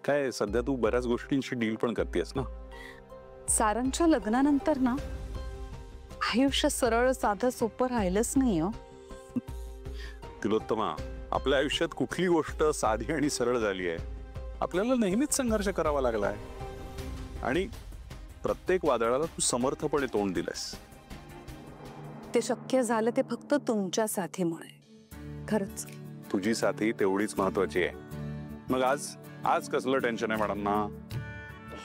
काय सध्या तू बऱ्याच गोष्टींची डील पण करतेस ना? सारंगच्या लग्नानंतर ना आयुष्य सरळ साधं सोपं राहिलंच नाही हो. तिलोत्तमा, आपल्या आयुष्यात कुठली गोष्ट साधी आणि सरळ झाली आहे? आपल्याला नेहमीच संघर्ष करावा लागलाय आणि प्रत्येक वादळाला तू समर्थपणे तोंड दिलंस. ते शक्य झालं ते फक्त तुमच्या साथीमुळे. खरंच तुझी साथी तेवढीच महत्वाची आहे. मग आज कसलं टेन्शन आहे मॅडमना?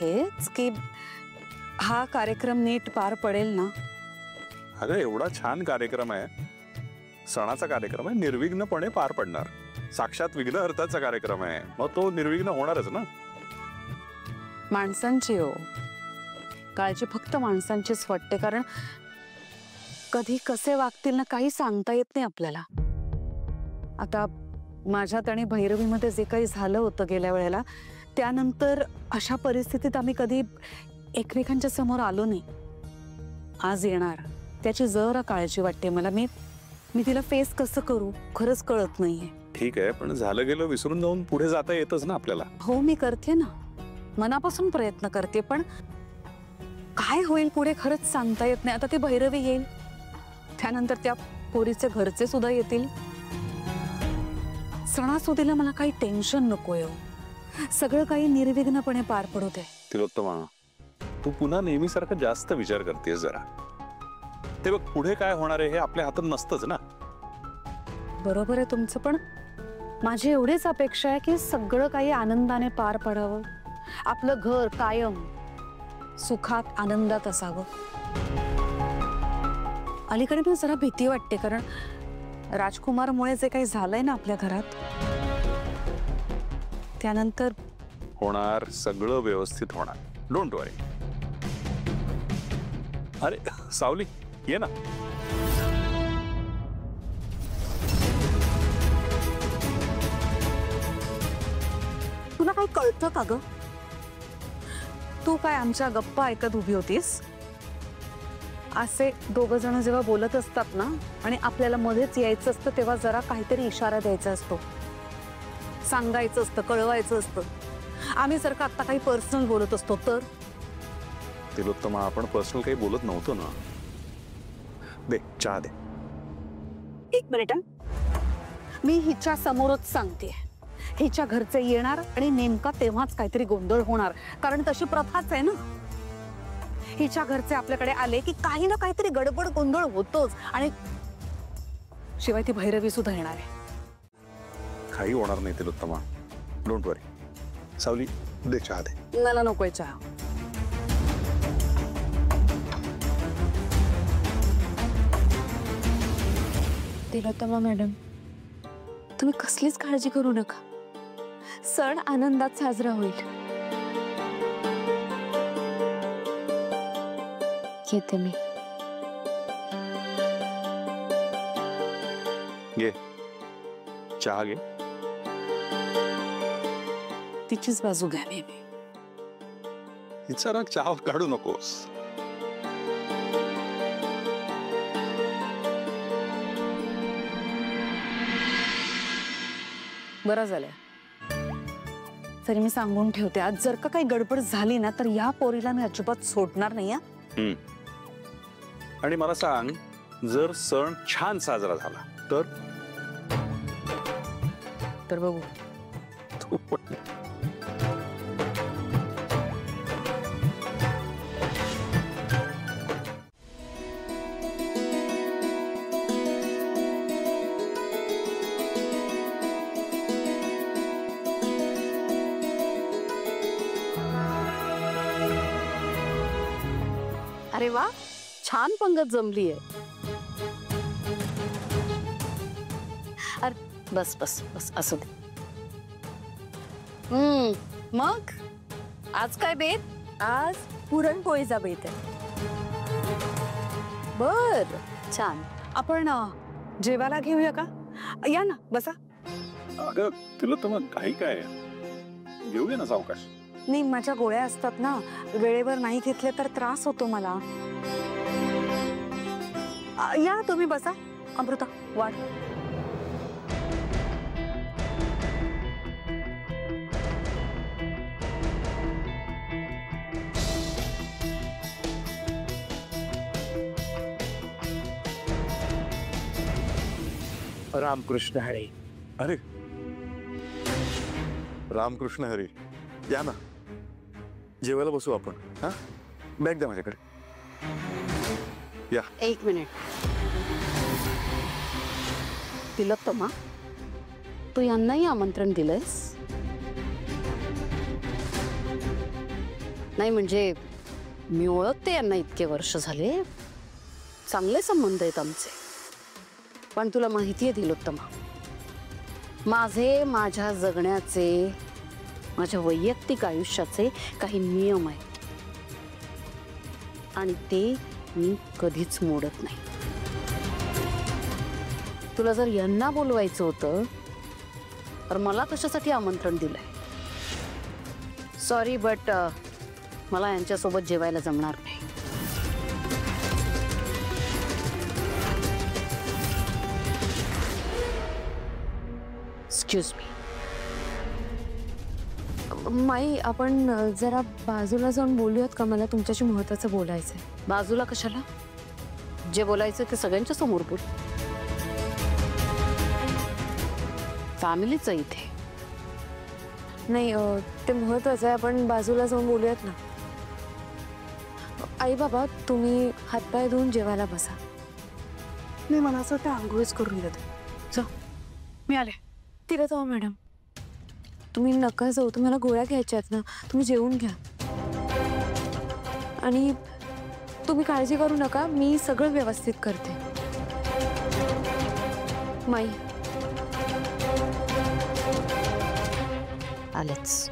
हेच की हा कार्यक्रम नीट पार पडेल ना. अगं एवढा छान कार्यक्रम आहे, सणाचा कार्यक्रम आहे, निर्विघ्नपणे पार पडणार. साक्षात विघ्नहर्ताचा कार्यक्रम आहे, मग तो निर्विघ्न होणारच ना. माणसांची हो काळजी फक्त माणसांचीच वाटते, कारण कधी कसे वागतील ना काही सांगता येत नाही आपल्याला. आता माझ्यात आणि भैरवीमध्ये जे काही झालं होतं गेल्या वेळेला, त्यानंतर अशा परिस्थितीत आम्ही कधी एकमेकांच्या समोर आलो नाही. आज येणार त्याची जरा काळजी वाटते मला. मी तिला फेस कसं करू खरंच कळत नाहीये. ठीक आहे, पण झालं गेलं विसरून जाऊन पुढे जाता येतच ना आपल्याला. हो मी करते ना, मनापासून प्रयत्न करते, पण काय होईल पुढे खरंच सांगता येत नाही. आता ती भैरवी येईल, त्यानंतर त्या पोरीचे घरचे सुद्धा येतील. सणासुदीला मला काही टेन्शन नकोय हो. सगळं काही निर्विघ्नपणे पार पडू दे. तिलोत्तमा, तू पुन्हा नेहमीसारखं जास्त विचार करतेस जरा. ते बघ, पुढे काय होणार आहे हे आपल्या हातात नसतंच ना. बरोबर आहे तुमचं, पण माझी एवढीच अपेक्षा आहे की सगळं काही आनंदाने पार पडावं. आपलं घर कायम सुखात आनंदात असावं. अलीकडे ना जरा भीती वाटते, कारण राजकुमारमुळे जे काही झालंय ना आपल्या घरात, त्यानंतर होणार, सगळं व्यवस्थित होणार. डोंट वरी. अरे सावली, ये ना. तुला काही कळतं का ग? तू काय आमच्या गप्पा ऐकत उभी होतीस? असे दोघं जण जेव्हा बोलत असतात ना आणि आपल्याला मध्येच यायचं असतं, तेव्हा जरा काहीतरी इशारा द्यायचा असतो, सांगायचं असतं, कळवायचं असतं. आम्ही जर का आता काही पर्सनल बोलत असतो तर? तिलोत्तमा, आपण पर्सनल काही बोलत नव्हतो ना. दे चहा दे. एक मिनिट, मी हिच्या समोरच सांगते, हिच्या घरचे येणार आणि नेमका तेव्हाच काहीतरी गोंधळ होणार, कारण तशी प्रथाच आहे ना. हिच्या घरचे आपल्याकडे आले की काही ना काहीतरी गडबड गोंधळ होतोच, आणि शिवाय ती भैरवी सुद्धा येणार आहे. काही होणार नाही तिलोत्तमा, डोंट वरी. सावली, दे चहा दे. मला नकोय चहा. तिलोत्तमा मॅडम, तुम्ही कसलीच काळजी करू नका. सण आनंदात साजरा होईल. येते मी. घे चहा घे. तिचीच बाजू घ्यावी मी. हिचा राग चहा काढू नकोस. बरं झालं, तरी मी सांगून ठेवते, आज जर का काही गडबड झाली ना तर या पोरीला मी अजिबात सोडणार नाही. आणि मला सांग, जर सण छान साजरा झाला तर बघू. अरे वा, छान पंगत जमली आहे. अरे बस बस बस, असू दे. मग आज काय बेत? आज पुरणपोळीचा बेत आहे. बर, छान. आपण जेवायला घेऊया का? या ना, बसा. अगं तिलोत्तमा, काही काय घेऊया ना सावकाश. नाही, माझ्या गोळ्या असतात ना, वेळेवर नाही घेतले तर त्रास होतो मला. या तुम्ही बसा. अमृता वाढ. रामकृष्ण हरे. अरे रामकृष्ण हरी, या ना, जेवायला बसू आपण. हा, बॅग द्या माझ्याकडे. या. एक मिनिट. तिलोत्तमा, तू यांनाही आमंत्रण दिलंयस? नाही म्हणजे मी ओळखते यांना, इतके वर्ष झाले, चांगले संबंध आहेत आमचे. पण तुला माहिती आहे तिलोत्तमा, माझ्या जगण्याचे, माझ्या वैयक्तिक आयुष्याचे काही नियम आहेत आणि ते मी कधीच मोडत नाही. तुला जर यांना बोलवायचं होतं तर मला कशासाठी आमंत्रण दिलंय? सॉरी, बट मला यांच्यासोबत जेवायला जमणार नाही. Excuse me. माई, आपण जरा बाजूला जाऊन बोलूयात का? मला तुमच्याशी महत्त्वाचं बोलायचंय. बाजूला कशाला? जे बोलायचं ते सगळ्यांच्या समोर बोल. फॅमिलीच इथे. नाही, ते महत्त्वाचं आहे. आपण बाजूला जाऊन बोलूयात ना. आई बाबा, तुम्ही हातपाय धुवून जेवायला बसा. मी मला असं वाटतं आंघोळच करून घेते. जा, मी आले. तिला जाऊ मॅडम, तुम्ही नका जाऊ. तुम्हाला गोळ्या घ्यायच्या आहेत ना, तुम्ही जेवून घ्या. आणि तुम्ही काळजी करू नका, मी सगळं व्यवस्थित करते. माई आलेच.